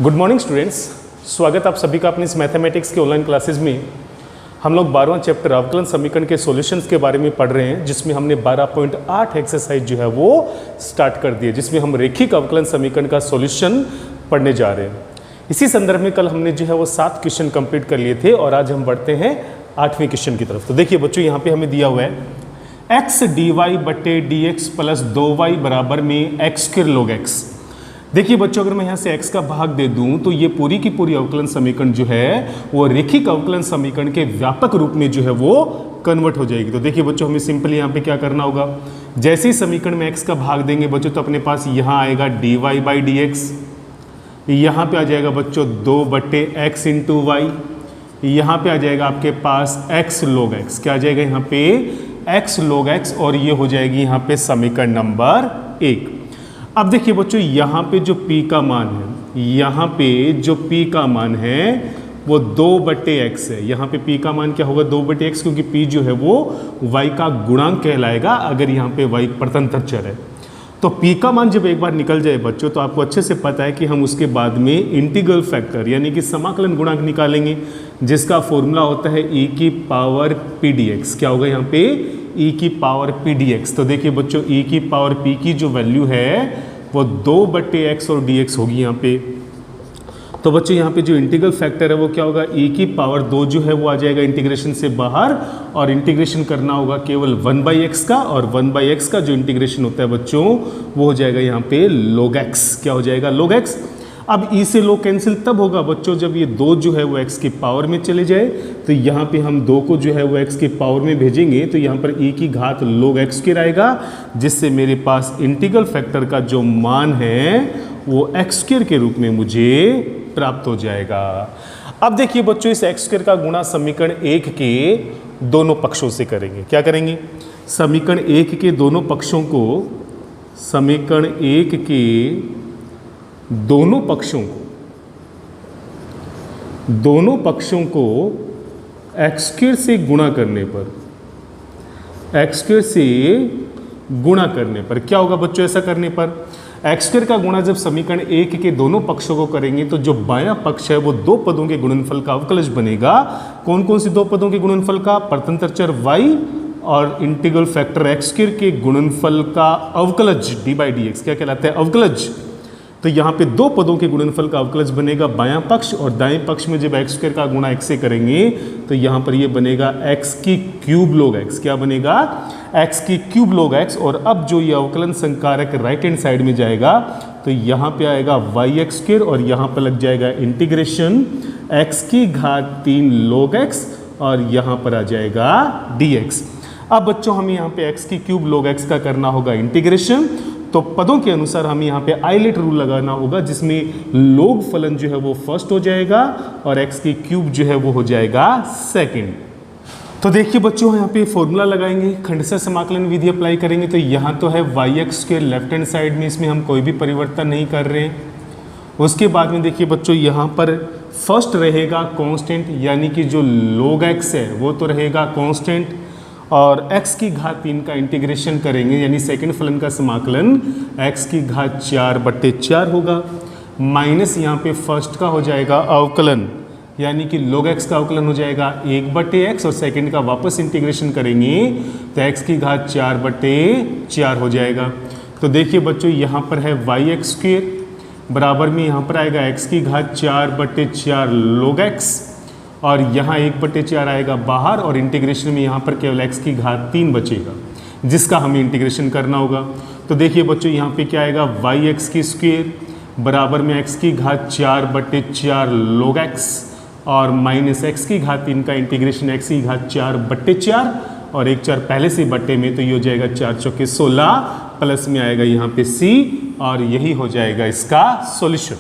Good morning students, स्वागत आप सभी का अपनी इस मैथमेटिक्स के ऑनलाइन क्लासेस में। हम लोग 12वां चैप्टर अवकलन समीकरण के सॉल्यूशंस के बारे में पढ़ रहे हैं, जिसमें हमने 12.8 एक्सरसाइज जो है वो स्टार्ट कर दी है, जिसमें हम रेखिक अवकलन समीकरण का सॉल्यूशन पढ़ने जा रहे हैं। इसी संदर्भ में कल हमने जो है वो 7 क्वेश्चन कंप्लीट कर लिए थे और आज हम बढ़ते हैं 8वें क्वेश्चन की तरफ। तो देखिए बच्चों, यहाँ पे हमें दिया हुआ है एक्स डी वाई बटे डी एक्स प्लस 2y बराबर में एक्स स्क्वायर log x। देखिए बच्चों, अगर मैं यहाँ से x का भाग दे दूं तो ये पूरी की पूरी अवकलन समीकरण जो है वो रेखिक अवकलन समीकरण के व्यापक रूप में जो है वो कन्वर्ट हो जाएगी। तो देखिए बच्चों, हमें सिंपली यहाँ पे क्या करना होगा, जैसे ही समीकरण में x का भाग देंगे बच्चों तो अपने पास यहाँ आएगा dy बाई डी एक्स, यहाँ पे आ जाएगा बच्चों 2 बटे एक्स इंटू वाई, यहाँ पे आ जाएगा आपके पास x log x, क्या आ जाएगा यहाँ पे x log x, और ये हो जाएगी यहाँ पे समीकरण नंबर 1। अब देखिए बच्चों, यहाँ पे जो p का मान है, यहाँ पे जो p का मान है वो 2 बटे x है। यहाँ पे p का मान क्या होगा, 2 बटे x, क्योंकि p जो है वो y का गुणांक कहलाएगा अगर यहाँ पे y परतंत्र चर है। तो p का मान जब एक बार निकल जाए बच्चों तो आपको अच्छे से पता है कि हम उसके बाद में इंटीग्रल फैक्टर यानी कि समाकलन गुणांक निकालेंगे, जिसका फॉर्मूला होता है e की पावर p dx। क्या होगा यहाँ पे e की पावर p dx। तो देखिए बच्चों, e की पावर p की जो वैल्यू है वो 2 बटे x और dx होगी यहाँ पे। तो बच्चों यहाँ पे जो इंटीग्रल फैक्टर है वो क्या होगा, e की पावर 2 जो है वो आ जाएगा इंटीग्रेशन से बाहर, और इंटीग्रेशन करना होगा केवल 1/x का, और 1/x का जो इंटीग्रेशन होता है बच्चों वो हो जाएगा यहाँ पे log x। क्या हो जाएगा, log x। अब e से log कैंसिल तब होगा बच्चों जब ये 2 जो है वो x की पावर में चले जाए। तो यहाँ पे हम 2 को जो है वो x की पावर में भेजेंगे तो यहाँ पर e की घात log x स्क्वायर आएगा, जिससे मेरे पास इंटीग्रल फैक्टर का जो मान है वो x स्क्वायर के रूप में मुझे प्राप्त हो जाएगा। अब देखिए बच्चों, इस x स्क्वायर का गुणा समीकरण 1 के दोनों पक्षों से करेंगे। क्या करेंगे, समीकरण 1 के दोनों पक्षों को, समीकरण 1 के दोनों पक्षों को x स्क्वायर से गुणा करने पर, x स्क्वायर से गुणा करने पर क्या होगा बच्चों, ऐसा करने पर x स्क्वायर का गुणा जब समीकरण 1 के दोनों पक्षों को करेंगे तो जो बायां पक्ष है वो 2 पदों के गुणनफल का अवकलज बनेगा। कौन कौन सी 2 पदों के गुणनफल का, परतंत्र चर y और इंटीग्रल फैक्टर x स्क्वायर के गुणनफल का अवकलज d बाई डी एक्स। क्या कहलाता है, अवकलज। तो यहाँ पे 2 पदों के गुणनफल का अवकलज बनेगा बायां पक्ष, और दाएं पक्ष में जब x स्क्वायर का गुणा x से करेंगे तो यहाँ पर ये बनेगा x की क्यूब log x। क्या बनेगा, x की क्यूब log x। और अब जो ये अवकलन संकारक राइट हैंड साइड में जाएगा तो यहाँ पे आएगा yx स्क्वायर, और यहाँ पर लग जाएगा इंटीग्रेशन x की घात 3 log x, और यहाँ पर आ जाएगा dx। अब बच्चों हमें यहाँ पे x की क्यूब log x का करना होगा इंटीग्रेशन, तो पदों के अनुसार हमें यहाँ पे आइलेट रूल लगाना होगा, जिसमें log फलन जो है वो फर्स्ट हो जाएगा और x की क्यूब जो है वो हो जाएगा सेकंड। तो देखिए बच्चों, यहाँ पे फॉर्मूला लगाएंगे, खंडशः समाकलन विधि अप्लाई करेंगे। तो यहाँ तो है yx square left hand side में, इसमें हम कोई भी परिवर्तन नहीं कर रहे हैं। उसके बाद में देखिए बच्चों, यहाँ पर फर्स्ट रहेगा कांस्टेंट, यानी कि जो log x है वो तो रहेगा कांस्टेंट, और x की घात 3 का इंटीग्रेशन करेंगे, यानी सेकंड फलन का समाकलन x की घात 4 बट्टे 4 होगा, माइनस यहाँ पे फर्स्ट का हो जाएगा अवकलन, यानी कि log x का अवकलन हो जाएगा 1 बट्टे x, और सेकंड का वापस इंटीग्रेशन करेंगे तो x की घात 4 बट्टे 4 हो जाएगा। तो देखिए बच्चों, यहाँ पर है yx स्क्वायर बराबर में यहाँ पर आएगा x की घात 4 बट्टे 4 log x, और यहाँ 1 बटे 4 आएगा बाहर, और इंटीग्रेशन में यहाँ पर केवल x की घात 3 बचेगा, जिसका हमें इंटीग्रेशन करना होगा। तो देखिए बच्चों, यहाँ पे क्या आएगा, yx की स्क्वायर बराबर में x की घात 4 बटे 4 log x, और माइनस x की घात 3 का इंटीग्रेशन x की घात 4 बटे 4, और 1 4 पहले से बटे में, तो ये हो जाएगा 4 चौके 16, प्लस में आएगा यहाँ पे c, और यही हो जाएगा इसका सॉल्यूशन।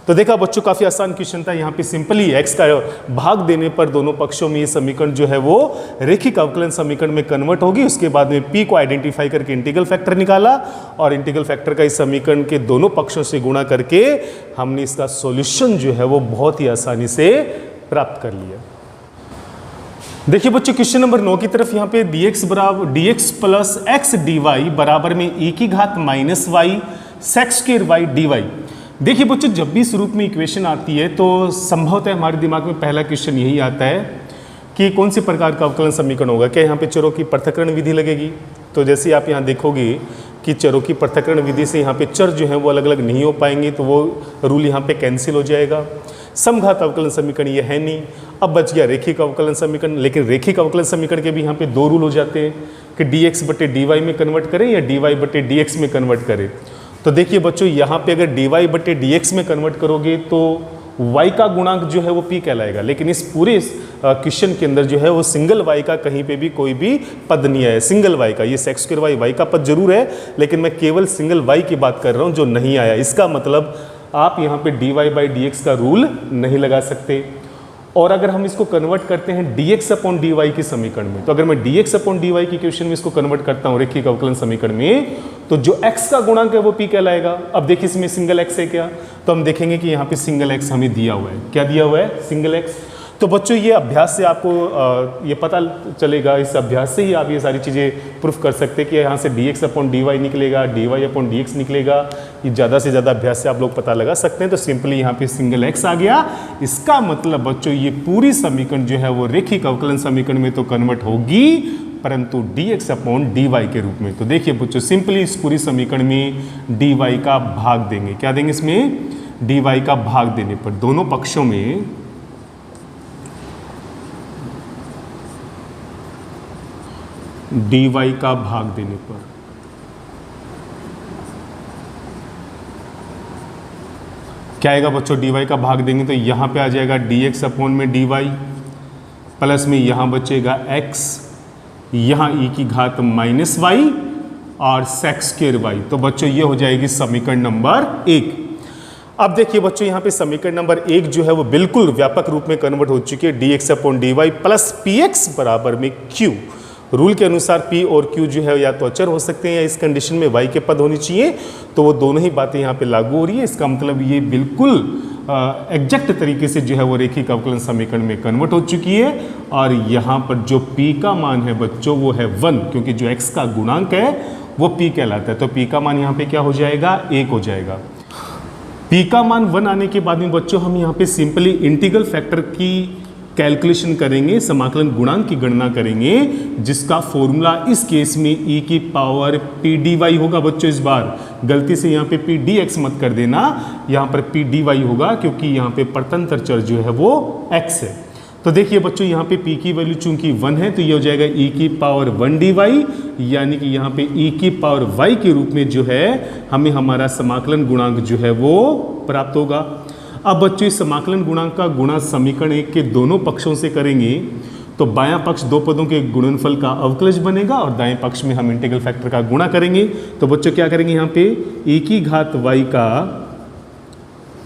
तो देखा बच्चों, काफ़ी आसान क्वेश्चन था। यहाँ पे सिंपली x का भाग देने पर दोनों पक्षों में ये समीकरण जो है वो रेखिक अवकलन समीकरण में कन्वर्ट होगी। उसके बाद में p को आइडेंटिफाई करके इंटीग्रल फैक्टर निकाला, और इंटीग्रल फैक्टर का इस समीकरण के दोनों पक्षों से गुणा करके हमने इसका सॉल्यूशन जो है वो बहुत ही आसानी से प्राप्त कर लिया। देखिए बच्चों, क्वेश्चन नंबर 9 की तरफ यहाँ पे dx plus X D Y बराबर में e की घात minus Y sec square Y D Y. देखिए बच्चों, जब भी इस रूप में इक्वेशन आती है तो संभवतः हमारे दिमाग में पहला क्वेश्चन यही आता है कि कौन सी प्रकार का अवकलन समीकरण होगा। क्या यहाँ पे चरों की पृथक्करण विधि लगेगी? तो जैसे आप यहाँ देखोगे कि चरों की पृथक्करण विधि से यहाँ पे चर जो है वो अलग अलग नहीं हो पाएंगे, तो वो रूल यहाँ पे कैंसिल हो जाएगा। समघात अवकलन समीकरण ये है नहीं। अब बच गया रेखिक अवकलन समीकरण, लेकिन रेखिक अवकलन समीकरण के भी यहाँ पे दो रूल हो जाते हैं कि dx बटे dy में कन्वर्ट करें या dy बटे dx में कन्वर्ट करें। तो देखिए बच्चों, यहाँ पे अगर dy बटे dx में कन्वर्ट करोगे तो y का गुणांक जो है वो p कहलाएगा, लेकिन इस पूरे क्वेश्चन के अंदर जो है वो सिंगल y का कहीं पे भी कोई भी पद नहीं आया। सिंगल y का, ये सेक्स स्क्वायर y का पद जरूर है, लेकिन मैं केवल सिंगल y की बात कर रहा हूँ जो नहीं आया। इसका मतलब आप यहाँ पे dy बाई dx का रूल नहीं लगा सकते। और अगर हम इसको कन्वर्ट करते हैं dx अपॉन dy के समीकरण में, तो अगर मैं dx अपॉन dy की इक्वेशन में इसको कन्वर्ट करता हूँ रेखिक अवकलन समीकरण में, तो जो x का गुणांक है वो p कहलाएगा। अब देखिए इसमें सिंगल x है क्या, तो हम देखेंगे कि यहाँ पे सिंगल x हमें दिया हुआ है। क्या दिया हुआ है? Single x। तो बच्चों ये अभ्यास से आपको ये पता चलेगा, इस अभ्यास से ही आप ये सारी चीज़ें प्रूफ कर सकते हैं कि यहाँ से dx अपॉन dy निकलेगा, dy अपॉन dx निकलेगा। ये ज़्यादा से ज़्यादा अभ्यास से आप लोग पता लगा सकते हैं। तो सिंपली यहाँ पे सिंगल x आ गया। इसका मतलब बच्चों ये पूरी समीकरण जो है वो रेखिक अवकलन समीकरण में तो कन्वर्ट होगी, परंतु dx अपॉन dy के रूप में। तो देखिए बच्चों, सिंपली इस पूरी समीकरण में dy का भाग देंगे। क्या देंगे? इसमें dy का भाग देने पर दोनों पक्षों में dy का भाग देने पर क्या आएगा बच्चों? dy का भाग देंगे तो यहाँ पे आ जाएगा dx अपॉन में dy, प्लस में यहाँ बचेगा x, यहाँ e की घात माइनस y और सेक्स स्क्वायर y। तो बच्चों ये हो जाएगी समीकरण नंबर 1। अब देखिए बच्चों, यहाँ पे समीकरण नंबर 1 जो है वो बिल्कुल व्यापक रूप में कन्वर्ट हो चुकी है। dx upon dy plus px बराबर में q। रूल के अनुसार p और q जो है या तो अचर हो सकते हैं या इस कंडीशन में y के पद होनी चाहिए, तो वो दोनों ही बातें यहाँ पे लागू हो रही है। इसका मतलब ये बिल्कुल एग्जैक्ट तरीके से जो है वो रेखिक अवकलन समीकरण में कन्वर्ट हो चुकी है। और यहाँ पर जो p का मान है बच्चों वो है 1, क्योंकि जो x का गुणांक है वो p कहलाता है। तो p का मान यहाँ पे क्या हो जाएगा? 1 हो जाएगा। p का मान 1 आने के बाद में बच्चों हम यहाँ पे सिंपली इंटीग्रल फैक्टर की कैलकुलेशन करेंगे, समाकलन गुणांक की गणना करेंगे, जिसका फॉर्मूला इस केस में e की पावर p dy होगा। बच्चों इस बार गलती से यहाँ पे p dx मत कर देना, यहाँ पर p dy होगा, क्योंकि यहाँ पे परतंत्र चर जो है वो x है। तो देखिए बच्चों, यहाँ पे p की वैल्यू चूंकि 1 है तो ये हो जाएगा e की पावर 1 dy, यानी कि यहाँ पे e की पावर y के रूप में जो है हमें हमारा समाकलन गुणांक जो है वो प्राप्त होगा। अब बच्चों इस समाकलन गुणांक का गुणा समीकरण 1 के दोनों पक्षों से करेंगे तो बायां पक्ष दो पदों के गुणनफल का अवकलज बनेगा और दाएं पक्ष में हम इंटीग्रल फैक्टर का गुणा करेंगे। तो बच्चों क्या करेंगे? यहाँ पे e की घात y का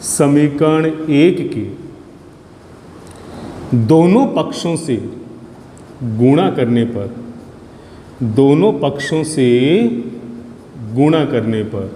समीकरण 1 के दोनों पक्षों से गुणा करने पर, दोनों पक्षों से गुणा करने पर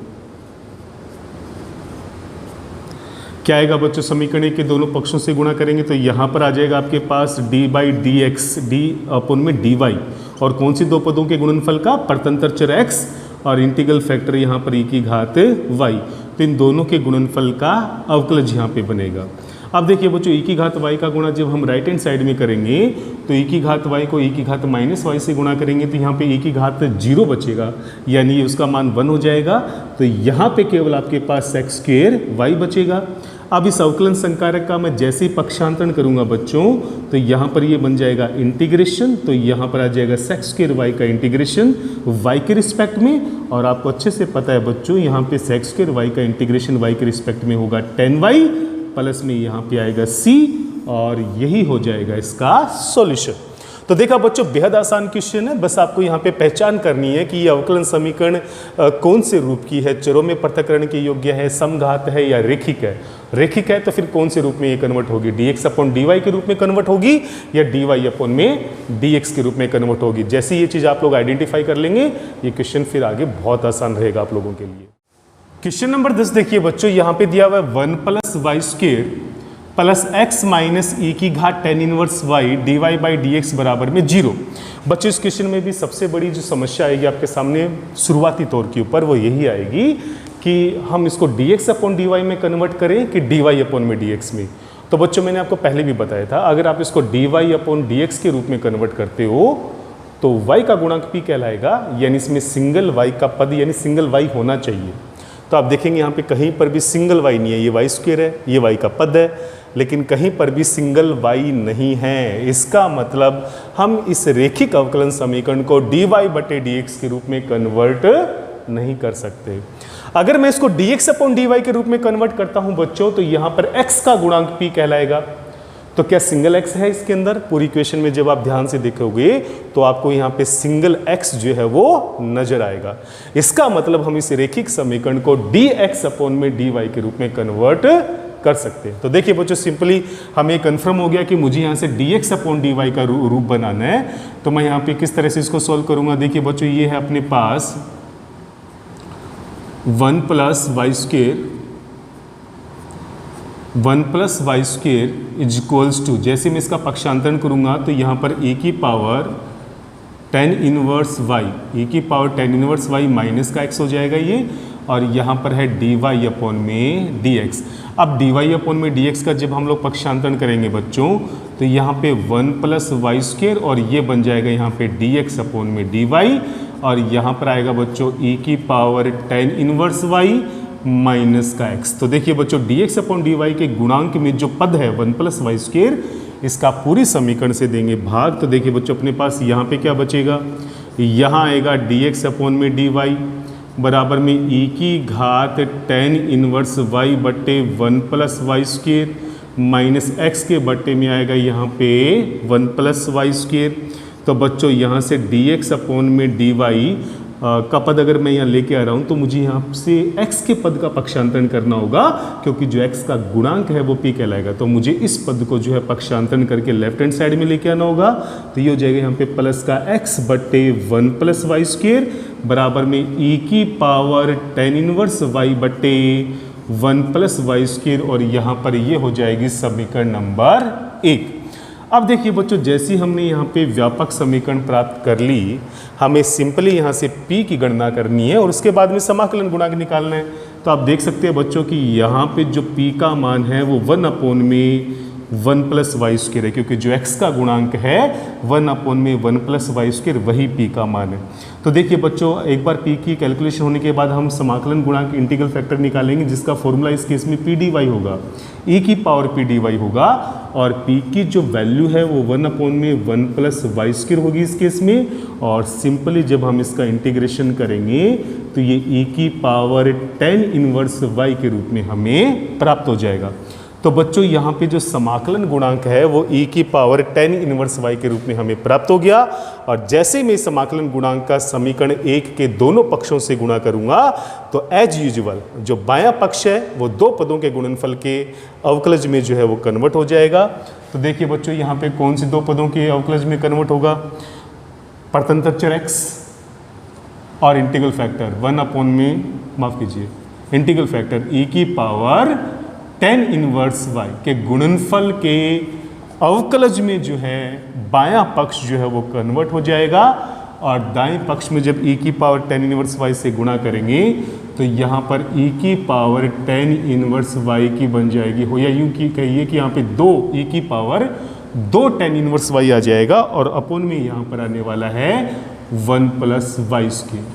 क्या आएगा बच्चों? समीकरण 1 के दोनों पक्षों से गुणा करेंगे तो यहाँ पर आ जाएगा आपके पास d by d x, d अपन में dy, और कौन सी दो पदों के गुणनफल का? परतंत्र चर x और इंटीग्रल फैक्टर यहाँ पर e की घात y। तो इन दोनों के गुणनफल का अवकलज यहाँ पे बनेगा। अब देखिए बच्चों, e की घात y का गुणा जब हम राइट हैंड साइड में करेंगे तो e की घात y को e की घात माइनस y से गुणा करेंगे तो यहाँ पे e की घात 0 बचेगा, यानी उसका मान 1 हो जाएगा। तो यहाँ पे केवल आपके पास सेक्स स्क्वायर y बचेगा। अब इस अवकलन संकारक का मैं जैसे ही पक्षांतरण करूंगा बच्चों तो यहाँ पर ये बन जाएगा इंटीग्रेशन, तो यहाँ पर आ जाएगा सेक्स स्क्वायर y का इंटीग्रेशन y के रिस्पेक्ट में। और आपको अच्छे से पता है बच्चों, यहाँ पे सेक्स स्क्वायर y का इंटीग्रेशन y के रिस्पेक्ट में होगा 10y, प्लस में यहाँ पे आएगा c, और यही हो जाएगा इसका सॉल्यूशन। तो देखा बच्चों, बेहद आसान क्वेश्चन है। बस आपको यहाँ पे पहचान करनी है कि ये अवकलन समीकरण कौन से रूप की है, चरों में पृथक्करण के योग्य है, समघात है या रेखिक है। रेखिक है तो फिर कौन से रूप में ये कन्वर्ट होगी? dx अपॉन dy के रूप में कन्वर्ट होगी या dy अपॉन में dx के रूप में कन्वर्ट होगी। जैसे ये चीज़ आप लोग आइडेंटिफाई कर लेंगे, ये क्वेश्चन फिर आगे बहुत आसान रहेगा आप लोगों के लिए। क्वेश्चन नंबर 10 देखिए बच्चों, यहाँ पे दिया हुआ है 1 plus Y square plus x minus e की घात tan inverse y dy by dx बराबर में 0। बच्चों इस क्वेश्चन में भी सबसे बड़ी जो समस्या आएगी आपके सामने शुरुआती तौर के ऊपर वो यही आएगी कि हम इसको dx अपॉन dy में कन्वर्ट करें कि dy अपॉन में dx में। तो बच्चों मैंने आपको पहले भी बताया था, अगर आप इसको dy अपॉन dx के रूप में कन्वर्ट करते हो तो y का गुणांक p कहलाएगा, यानी इसमें सिंगल y का पद यानी सिंगल y होना चाहिए। तो आप देखेंगे यहाँ पे कहीं पर भी सिंगल y नहीं है, ये y स्क्वायर है, ये y का पद है, लेकिन कहीं पर भी सिंगल y नहीं है। इसका मतलब हम इस रेखिक अवकलन समीकरण को dy बटे dx के रूप में कन्वर्ट नहीं कर सकते। अगर मैं इसको dx अपॉन dy के रूप में कन्वर्ट करता हूं बच्चों, तो यहां पर x का गुणांक p कहलाएगा। तो क्या सिंगल x है इसके अंदर? पूरी इक्वेशन में जब आप ध्यान से देखोगे तो आपको यहाँ पे सिंगल x जो है वो नजर आएगा। इसका मतलब हम इस रेखिक समीकरण को dx अपॉन में dy के रूप में कन्वर्ट कर सकते हैं। तो देखिए बच्चों, सिंपली हमें कंफर्म हो गया कि मुझे यहाँ से dx अपॉन dy का रूप बनाना है। तो मैं यहाँ पे किस तरह से इसको सॉल्व करूंगा? देखिए बच्चों, ये है अपने पास 1 plus Y square is equals to, जैसे मैं इसका पक्षांतरण करूंगा तो यहाँ पर e की power tan inverse y minus का x हो जाएगा ये, और यहाँ पर है dy अपॉन में dx। अब dy अपॉन में dx का जब हम लोग पक्षांतरण करेंगे बच्चों, तो यहाँ पे 1 प्लस वाई स्क्वेयर और ये बन जाएगा यहाँ पे dx अपॉन में dy, और यहाँ पर आएगा बच्चों e की power tan inverse y minus का x। तो देखिए बच्चों, dx अपॉन dy के गुणांक में जो पद है 1 प्लस वाई स्क्वेयर, इसका पूरी समीकरण से देंगे भाग। तो देखिए बच्चों, अपने पास यहाँ पे क्या बचेगा? यहाँ आएगा dx अपॉन में dy बराबर में e की घात tan इनवर्स y बट्टे 1 plus Y square minus x के बट्टे में आएगा यहाँ पे 1 प्लस वाई स्क्वेयर। तो बच्चों यहाँ से dx अपॉन में dy का पद अगर मैं यहाँ लेके आ रहा हूँ तो मुझे यहाँ से x के पद का पक्षांतरण करना होगा, क्योंकि जो x का गुणांक है वो p कहलाएगा। तो मुझे इस पद को जो है पक्षांतरण करके लेफ्ट हैंड साइड में लेके आना होगा। तो ये हो जाएगा यहाँ पे प्लस का x बट्टे 1 प्लस वाई स्क्वेयर बराबर में e की पावर tan इनवर्स y बट्टे 1 प्लस वाई स्क्वेयर, और यहाँ पर ये हो जाएगी समीकरण नंबर 1। अब देखिए बच्चों, जैसे हमने यहाँ पे व्यापक समीकरण प्राप्त कर ली, हमें सिंपली यहाँ से p की गणना करनी है और उसके बाद में समाकलन गुणांक निकालना है। तो आप देख सकते हैं बच्चों कि यहाँ पे जो p का मान है वो 1 अपॉन में 1 प्लस वाई स्क्वेयर है, क्योंकि जो x का गुणांक है 1 अपॉन में 1 प्लस वाई स्क्वेयर वही p का मान है। तो देखिए बच्चों, एक बार p की कैलकुलेशन होने के बाद हम समाकलन गुणांक इंटीग्रल फैक्टर निकालेंगे, जिसका फॉर्मूला इस केस में p dy होगा, e की पावर p dy होगा, और p की जो वैल्यू है वो 1 अपॉन में 1 प्लस वाई स्क्वेयर होगी इस केस में। और सिंपली जब हम इसका इंटीग्रेशन करेंगे तो ये e की पावर tan इनवर्स y के रूप में हमें प्राप्त हो जाएगा। तो बच्चों, यहाँ पे जो समाकलन गुणांक है वो e की पावर tan इनवर्स y के रूप में हमें प्राप्त हो गया। और जैसे मैं समाकलन गुणांक का समीकरण 1 के दोनों पक्षों से गुणा करूंगा तो एज यूजुअल जो बायां पक्ष है वो दो पदों के गुणनफल के अवकलज में जो है वो कन्वर्ट हो जाएगा। तो देखिए बच्चों, यहाँ पे कौन से दो पदों के अवकलज में कन्वर्ट होगा? परतंत्र चर x और इंटीग्रल फैक्टर 1 अपॉन में, माफ कीजिए, इंटीग्रल फैक्टर e की पावर tan इनवर्स y के गुणनफल के अवकलज में जो है बायां पक्ष जो है वो कन्वर्ट हो जाएगा। और दाएं पक्ष में जब e की पावर tan इनवर्स y से गुणा करेंगे तो यहाँ पर e की पावर tan इनवर्स y की बन जाएगी, हो या यूँ की कहिए कि यहाँ पे 2 e की पावर 2 tan इनवर्स y आ जाएगा, और अपोन में यहाँ पर आने वाला है 1 प्लस वाई स्क्वायर।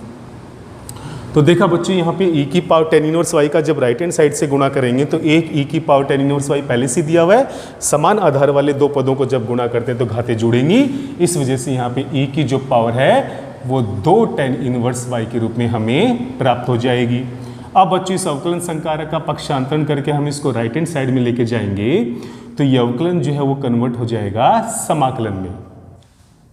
तो देखा बच्चों, यहाँ पे e की पावर tan इनवर्स y का जब राइट हैंड साइड से गुणा करेंगे तो एक e की पावर tan इनवर्स y पहले से दिया हुआ है। समान आधार वाले दो पदों को जब गुणा करते हैं तो घातें जुड़ेंगी, इस वजह से यहाँ पे e की जो पावर है वो 2 tan इनवर्स y के रूप में हमें प्राप्त हो जाएगी। अब बच्चों, इस अवकलन संकारक का पक्षांतरण करके हम इसको राइट हैंड साइड में लेके जाएंगे तो ये अवकलन जो है वो कन्वर्ट हो जाएगा समाकलन में।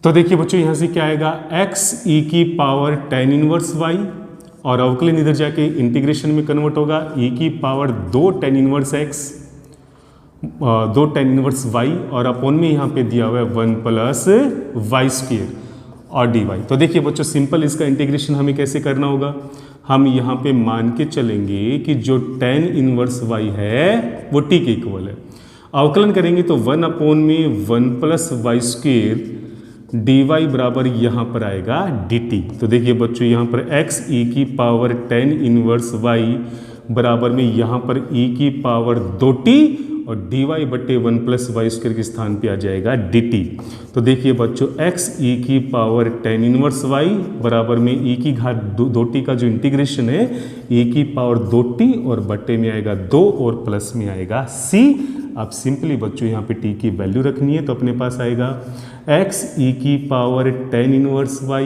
तो देखिए बच्चों, यहाँ से क्या आएगा, x e की पावर tan इनवर्स y, और अवकलन इधर जाके इंटीग्रेशन में कन्वर्ट होगा e की power 2 tan inverse x 2 tan inverse y, और अपोन में यहाँ पे दिया हुआ है 1 प्लस वाई स्क्वायर और dy। तो देखिए बच्चों, सिंपल इसका इंटीग्रेशन हमें कैसे करना होगा, हम यहाँ पे मान के चलेंगे कि जो tan इनवर्स y है वो t के इक्वल है। अवकलन करेंगे तो 1 अपॉन में 1 प्लस वाई स्क्वायर dy बराबर यहाँ पर आएगा dt। तो देखिए बच्चों यहाँ पर x e की पावर 10 इनवर्स y बराबर में यहाँ पर e की पावर 2t और dy बटे 1 प्लस वाई स्क्वायर के स्थान पे आ जाएगा dt। तो देखिए बच्चों x e की पावर 10 इनवर्स y बराबर में e की घात 2t का जो इंटीग्रेशन है e की पावर 2t और बटे में आएगा 2 और प्लस में आएगा c। अब सिंपली बच्चों यहाँ पे t की वैल्यू रखनी है तो अपने पास आएगा x e की पावर 10 इनवर्स y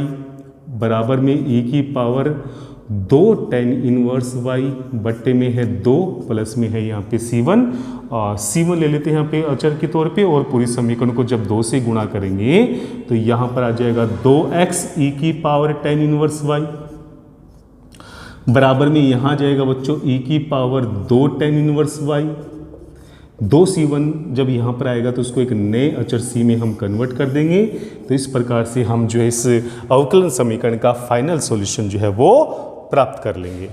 बराबर में e की पावर 2 10 इनवर्स y बट्टे में है 2 प्लस में है यहाँ पे c1 और c1 ले लेते हैं यहाँ पे अचर के तौर पे और पूरी समीकरण को जब 2 से गुणा करेंगे तो यहाँ पर आ जाएगा 2x e की पावर 10 इनवर्स y बराबर में यहाँ जाएगा बच्चों e की पावर 2 10 इनवर्स y 2c1 जब यहाँ पर आएगा तो उसको एक नए अचर c में हम कन्वर्ट कर देंगे। तो इस प्रकार से हम जो है इस अवकलन समीकरण का फाइनल सॉल्यूशन जो है वो प्राप्त कर लेंगे।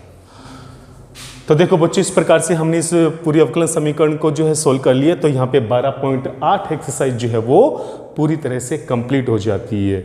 तो देखो बच्चों इस प्रकार से हमने इस पूरी अवकलन समीकरण को जो है सोल्व कर लिया। तो यहाँ पे 12.8 एक्सरसाइज जो है वो पूरी तरह से कंप्लीट हो जाती है।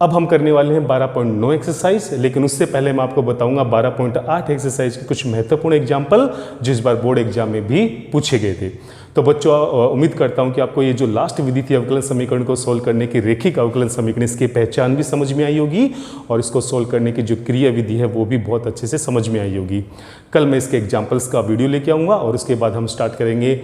अब हम करने वाले हैं 12.9 एक्सरसाइज, लेकिन उससे पहले मैं आपको बताऊंगा 12.8 एक्सरसाइज के कुछ महत्वपूर्ण एग्जाम्पल जो इस बार बोर्ड एग्जाम में भी पूछे गए थे। तो बच्चों उम्मीद करता हूं कि आपको ये जो लास्ट विधि थी अवकलन समीकरण को सोल्व करने की, रेखिक अवकलन समीकरण, इसकी पहचान भी समझ में आई होगी और इसको सोल्व करने की जो क्रिया विधि है वो भी बहुत अच्छे से समझ में आई होगी। कल मैं इसके एग्जाम्पल्स का वीडियो लेके आऊँगा और उसके बाद हम स्टार्ट करेंगे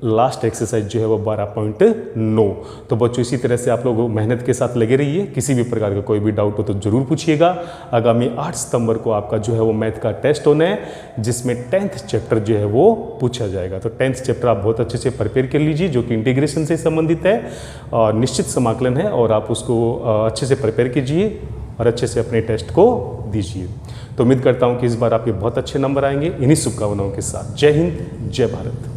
लास्ट एक्सरसाइज जो है वो 12.9। तो बच्चों इसी तरह से आप लोग मेहनत के साथ लगे रहिए। किसी भी प्रकार का कोई भी डाउट हो तो जरूर पूछिएगा। आगामी 8 सितंबर को आपका जो है वो मैथ का टेस्ट होना है जिसमें 10th चैप्टर जो है वो पूछा जाएगा। तो 10th चैप्टर आप बहुत अच्छे से प्रिपेयर कर लीजिए जो कि इंटीग्रेशन से संबंधित है और निश्चित समाकलन है और आप उसको अच्छे से प्रिपेयर कीजिए और अच्छे से अपने टेस्ट को दीजिए। तो उम्मीद करता हूँ कि इस बार आपके बहुत अच्छे नंबर आएंगे। इन्हीं शुभकामनाओं के साथ जय हिंद, जय भारत।